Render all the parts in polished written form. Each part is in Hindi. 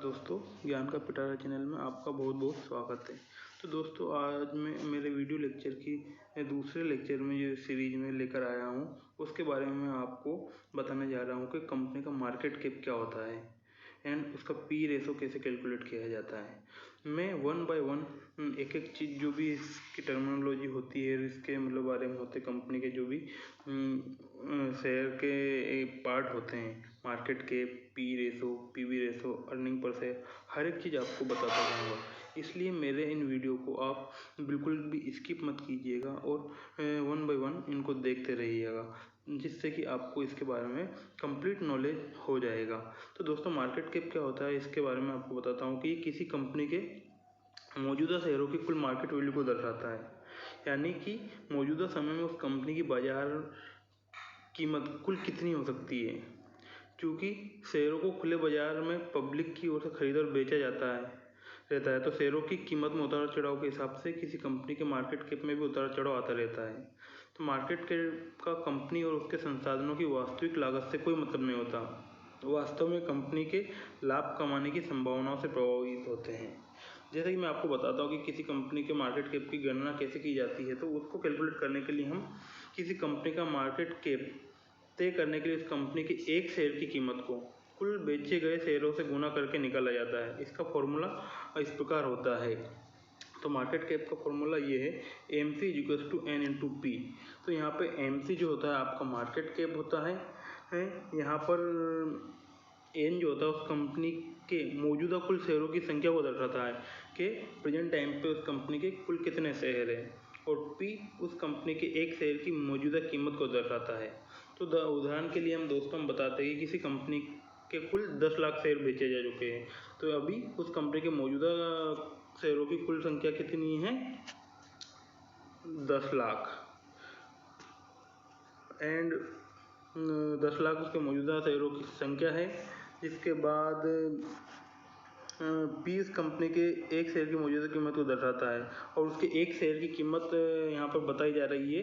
दोस्तों, ज्ञान का पिटारा चैनल में आपका बहुत बहुत स्वागत है। तो दोस्तों, आज मैं मेरे वीडियो लेक्चर की दूसरे लेक्चर में जो सीरीज में लेकर आया हूँ उसके बारे में मैं आपको बताने जा रहा हूँ कि कंपनी का मार्केट कैप क्या होता है एंड उसका पी रेशो कैसे कैलकुलेट किया जाता है। मैं वन बाय वन एक एक चीज़ जो भी इसकी टर्मिनोलॉजी होती है, इसके मतलब बारे में होते कंपनी के जो भी शेयर के पार्ट होते हैं, market cap, P ratio, PB ratio, earning per share, हर एक चीज़ आपको बताता जाऊँगा। इसलिए मेरे इन वीडियो को आप बिल्कुल भी स्किप मत कीजिएगा और वन बाय वन इनको देखते रहिएगा, जिससे कि आपको इसके बारे में कंप्लीट नॉलेज हो जाएगा। तो दोस्तों, मार्केट कैप क्या होता है इसके बारे में आपको बताता हूँ कि किसी कंपनी के मौजूदा शेयरों की कुल मार्केट वैल्यू को दर्शाता है, यानी कि मौजूदा समय में उस कंपनी की बाजार कीमत कुल कितनी हो सकती है। क्योंकि शेयरों को खुले बाजार में पब्लिक की ओर से खरीदा और बेचा रहता है, तो शेयरों की कीमत में उतार चढ़ाव के हिसाब से किसी कंपनी के मार्केट कैप में भी उतार चढ़ाव आता रहता है। तो मार्केट कैप का कंपनी और उसके संसाधनों की वास्तविक लागत से कोई मतलब नहीं होता, वास्तव में कंपनी के लाभ कमाने की संभावनाओं से प्रभावित होते हैं। जैसे कि मैं आपको बताता हूँ कि किसी कंपनी के मार्केट कैप की गणना कैसे की जाती है। तो उसको कैलकुलेट करने के लिए हम किसी कंपनी का मार्केट कैप तय करने के लिए उस कंपनी के एक शेयर की कीमत को कुल बेचे गए शेयरों से गुना करके निकाला जाता है। इसका फॉर्मूला इस प्रकार होता है। तो मार्केट कैप का फॉर्मूला ये है, M C equals to N into P. तो यहाँ पे एम सी जो होता है आपका मार्केट कैप होता है, यहाँ पर एन जो होता है उस कंपनी के मौजूदा कुल शेयरों की संख्या को दर्शाता है कि प्रेजेंट टाइम पे उस कंपनी के कुल कितने शेयर हैं, और पी उस कंपनी के एक शेयर की मौजूदा कीमत को दर्शाता है। तो उदाहरण के लिए हम दोस्तों बताते हैं कि किसी कंपनी के कुल 10 लाख शेयर बेचे जा चुके हैं, तो अभी उस कंपनी के मौजूदा शेयरों की कुल संख्या कितनी है, 10 लाख, एंड 10 लाख उसके मौजूदा शेयरों की संख्या है। इसके बाद पी इस कंपनी के एक शेयर की मौजूदा कीमत को दर्शाता है, और उसके एक शेयर की कीमत यहाँ पर बताई जा रही है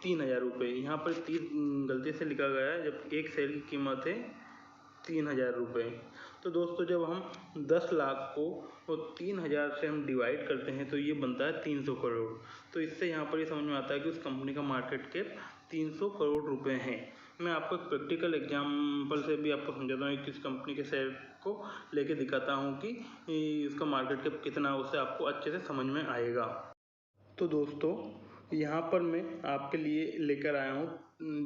3,000 रुपये। यहाँ पर 3 गलती से लिखा गया है, जब एक शेयर की कीमत है 3,000 रुपये। तो दोस्तों, जब हम 10 लाख को 3,000 से हम डिवाइड करते हैं तो ये बनता है 300 करोड़। तो इससे यहाँ पर ये समझ में आता है कि उस कंपनी का मार्केट कैप 300 करोड़ रुपए है। मैं आपको एक प्रैक्टिकल एग्जाम्पल से भी आपको समझाता हूँ, किस कंपनी के शेयर को लेके दिखाता हूँ कि उसका मार्केट कैप कितना है, उससे आपको अच्छे से समझ में आएगा। तो दोस्तों, यहाँ पर मैं आपके लिए लेकर आया हूँ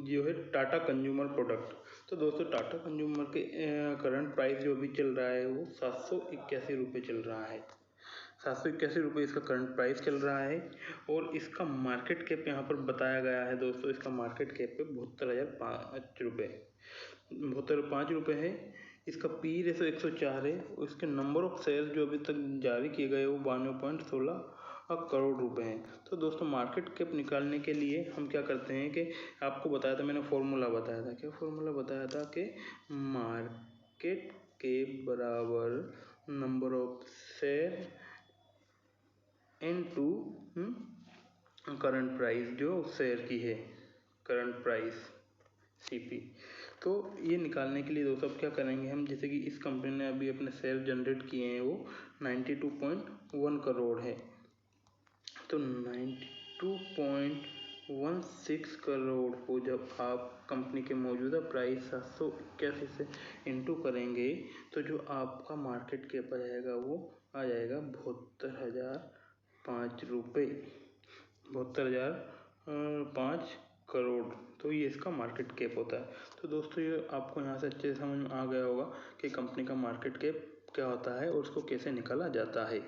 जो है टाटा कंज्यूमर प्रोडक्ट। तो दोस्तों, टाटा कंज्यूमर के करंट प्राइस जो अभी चल रहा है वो 781 रुपये चल रहा है। 781 रुपये इसका करंट प्राइस चल रहा है, और इसका मार्केट कैप यहाँ पर बताया गया है दोस्तों। इसका मार्केट कैप है 72,005 रुपये, 72,005 रुपये है। इसका पी रेशो 104 है, और इसके नंबर ऑफ शेयर जो अभी तक जारी किए गए वो 92.16 करोड़ रुपए हैं। तो दोस्तों, मार्केट कैप निकालने के लिए हम क्या करते हैं कि आपको बताया था, मैंने फॉर्मूला बताया था। क्या फॉर्मूला बताया था कि मार्केट कैप बराबर number of share into current price जो शेयर की है, करंट प्राइस सीपी। तो ये निकालने के लिए दोस्तों अब क्या करेंगे हम, जैसे कि इस कंपनी ने अभी अपने शेयर जनरेट किए हैं वो 92.1 करोड़ है। तो 92.16 करोड़ को जब आप कंपनी के मौजूदा प्राइस 781 से इंटू करेंगे तो जो आपका मार्केट कैप आ जाएगा वो आ जाएगा 72,005 रुपये, 72,005 करोड़। तो ये इसका मार्केट कैप होता है। तो दोस्तों, ये आपको यहाँ से अच्छे से समझ में आ गया होगा कि कंपनी का मार्केट कैप क्या होता है और उसको कैसे निकाला जाता है।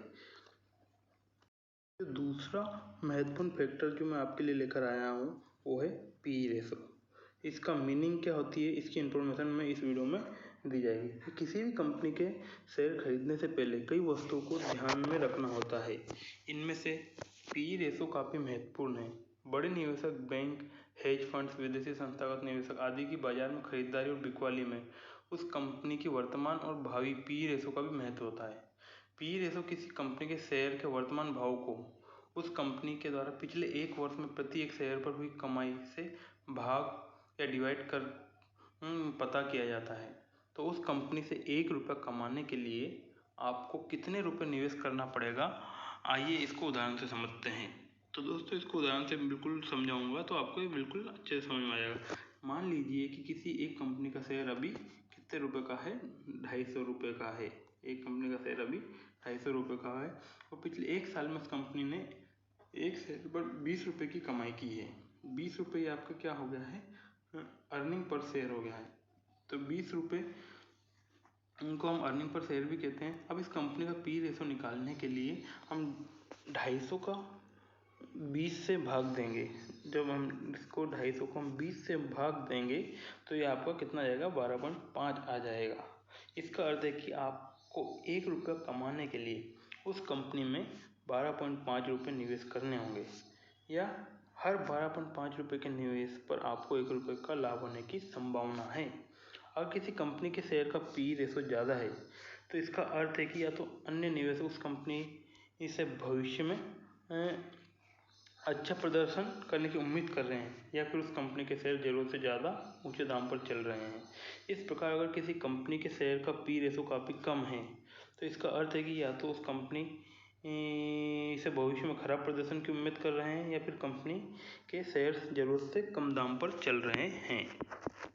जो दूसरा महत्वपूर्ण फैक्टर जो मैं आपके लिए लेकर आया हूँ वो है पी रेशो। इसका मीनिंग क्या होती है, इसकी इन्फॉर्मेशन में इस वीडियो में दी जाएगी। किसी भी कंपनी के शेयर खरीदने से पहले कई वस्तुओं को ध्यान में रखना होता है। इनमें से पी रेशो काफ़ी महत्वपूर्ण है। बड़े निवेशक, बैंक, हेज फंड्स, विदेशी संस्थागत निवेशक आदि की बाजार में खरीदारी और बिकवाली में उस कंपनी की वर्तमान और भावी पी रेशो का भी महत्व होता है। पी रेशो किसी कंपनी के शेयर के वर्तमान भाव को उस कंपनी के द्वारा पिछले एक वर्ष में प्रति एक शेयर पर हुई कमाई से भाग या डिवाइड कर पता किया जाता है। तो उस कंपनी से 1 रुपया कमाने के लिए आपको कितने रुपए निवेश करना पड़ेगा, आइए इसको उदाहरण से समझते हैं। तो दोस्तों इसको उदाहरण से बिल्कुल समझाऊंगा तो आपको ये बिल्कुल अच्छे से समझ में आएगा। मान लीजिए कि किसी एक कंपनी का शेयर अभी कितने रुपए का है, 250 रुपये का है। एक कंपनी का शेयर अभी 250 रुपये का है और पिछले 1 साल में उस कंपनी ने एक शेयर पर 20 रुपये की कमाई की है। 20 रुपये आपका क्या हो गया है, अर्निंग पर शेयर हो गया है। तो 20 रुपये इनको हम अर्निंग पर शेयर भी कहते हैं। अब इस कंपनी का पी रेशो निकालने के लिए हम 250 का 20 से भाग देंगे। जब हम इसको 250 को हम 20 से भाग देंगे तो ये आपका कितना आ जाएगा, 12.5 आ जाएगा। इसका अर्थ है कि आपको 1 रुपया कमाने के लिए उस कंपनी में 12.5 रुपये निवेश करने होंगे, या हर 12.5 रुपये के निवेश पर आपको 1 रुपये का लाभ होने की संभावना है। अगर किसी कंपनी के शेयर का पी रेशो ज़्यादा है तो इसका अर्थ है कि या तो अन्य निवेशक उस कंपनी से भविष्य में अच्छा प्रदर्शन करने की उम्मीद कर रहे हैं, या फिर उस कंपनी के शेयर ज़रूरत से ज़्यादा ऊंचे दाम पर चल रहे हैं। इस प्रकार अगर किसी कंपनी के शेयर का पी रेशो काफ़ी कम है तो इसका अर्थ है कि या तो उस कंपनी से भविष्य में खराब प्रदर्शन की उम्मीद कर रहे हैं, या फिर कंपनी के शेयर ज़रूरत से कम दाम पर चल रहे हैं।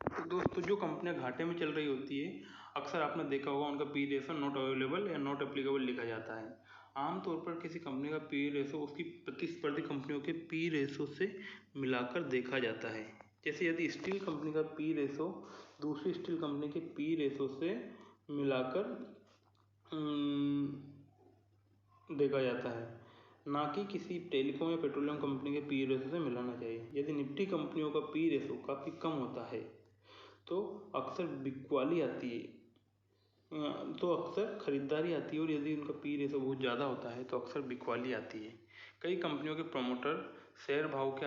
तो दोस्तों जो कंपनियां घाटे में चल रही होती है, अक्सर आपने देखा होगा उनका पी रेशो नॉट अवेलेबल या नॉट एप्लीकेबल लिखा जाता है। आमतौर पर किसी कंपनी का पी रेशो उसकी प्रतिस्पर्धी कंपनियों के पी रेशो से मिलाकर देखा जाता है। जैसे यदि स्टील कंपनी का पी रेशो दूसरी स्टील कंपनी के पी रेशो से मिलाकर देखा जाता है, ना कि किसी टेलीकॉम या पेट्रोलियम कंपनी के पी रेशो से मिलाना चाहिए। यदि निफ्टी कंपनियों का पी रेशो काफ़ी कम होता है तो अक्सर बिकवाली आती है, तो अक्सर खरीदारी आती है, और यदि उनका पी रेशो बहुत ज़्यादा होता है तो अक्सर बिकवाली आती है। कई कंपनियों के प्रमोटर शेयर भाव के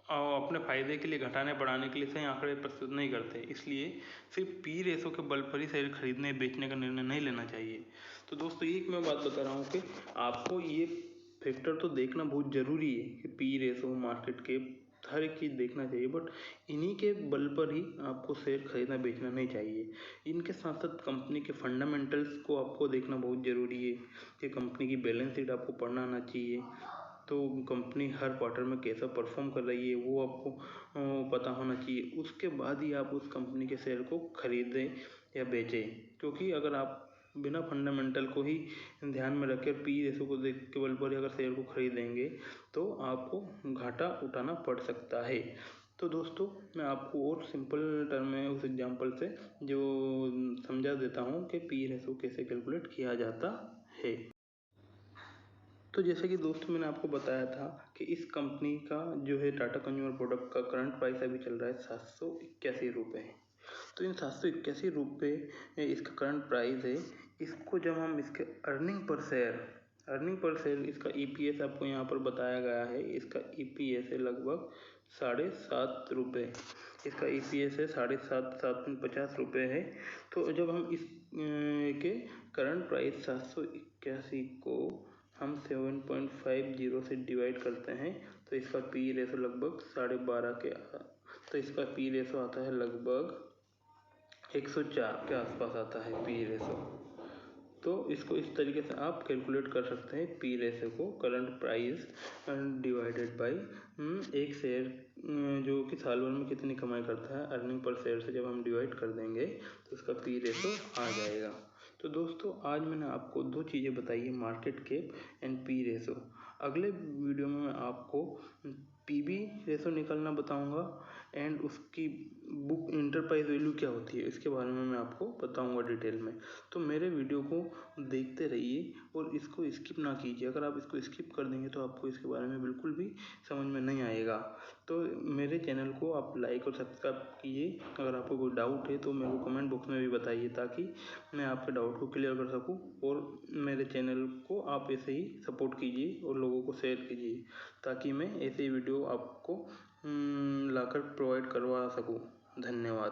अपने फ़ायदे के लिए घटाने बढ़ाने के लिए सही आंकड़े प्रस्तुत नहीं करते, इसलिए सिर्फ पी रेशो के बल पर ही शेयर खरीदने बेचने का निर्णय नहीं लेना चाहिए। तो दोस्तों एक मैं बात बता रहा हूँ कि आपको ये फैक्टर तो देखना बहुत ज़रूरी है कि पी रेशो, मार्केट के हर एक चीज़ देखना चाहिए, बट इन्हीं के बल पर ही आपको शेयर खरीदना बेचना नहीं चाहिए। इनके साथ साथ कंपनी के फंडामेंटल्स को आपको देखना बहुत ज़रूरी है कि कंपनी की बैलेंस शीट आपको पढ़ना आना चाहिए। तो कंपनी हर क्वार्टर में कैसा परफॉर्म कर रही है वो आपको पता होना चाहिए। उसके बाद ही आप उस कंपनी के शेयर को खरीदें या बेचें, क्योंकि अगर आप बिना फंडामेंटल को ही ध्यान में रखकर पी रेशो को देख के बल पर अगर शेयर को खरीदेंगे तो आपको घाटा उठाना पड़ सकता है। तो दोस्तों मैं आपको और सिंपल टर्म में उस एग्जांपल से जो समझा देता हूँ कि पी रेशो कैसे कैलकुलेट किया जाता है। तो जैसे कि दोस्तों मैंने आपको बताया था कि इस कंपनी का जो है टाटा कंज्यूमर प्रोडक्ट का करंट प्राइस अभी चल रहा है 781 रुपये। तो इन 781 रुपये इसका करंट प्राइस है। इसको जब हम इसके अर्निंग पर शेयर इसका ईपीएस आपको यहाँ पर बताया गया है। इसका ईपीएस है लगभग 7.5 रुपये। इसका ईपीएस है 7.50 रुपये है। तो जब हम इस के करंट प्राइस 781 को हम 7.50 से डिवाइड करते हैं तो इसका पी रेशो लगभग 12.5 के, तो इसका पी रेशो आता है लगभग 104 के आसपास आता है पी रेशो। तो इसको इस तरीके से आप कैलकुलेट कर सकते हैं पी रेशो को, करंट प्राइस डिवाइडेड बाय एक शेयर जो कि साल भर में कितनी कमाई करता है, अर्निंग पर शेयर से जब हम डिवाइड कर देंगे तो इसका पी रेशो आ जाएगा। तो दोस्तों आज मैंने आपको 2 चीज़ें बताई है, market cap and P ratio. अगले वीडियो में मैं आपको पीबी रेशो निकालना बताऊंगा एंड उसकी बुक इंटरप्राइज वैल्यू क्या होती है इसके बारे में मैं आपको बताऊंगा डिटेल में। तो मेरे वीडियो को देखते रहिए और इसको स्किप ना कीजिए। अगर आप इसको स्किप कर देंगे तो आपको इसके बारे में बिल्कुल भी समझ में नहीं आएगा। तो मेरे चैनल को आप लाइक और सब्सक्राइब कीजिए। अगर आपको कोई डाउट है तो मेरे को कमेंट बॉक्स में भी बताइए ताकि मैं आपके डाउट को क्लियर कर सकूं, और मेरे चैनल को आप ऐसे ही सपोर्ट कीजिए और लोगों को शेयर कीजिए ताकि मैं ऐसे ही वीडियो आपको लाकर प्रोवाइड करवा सकूं। धन्यवाद।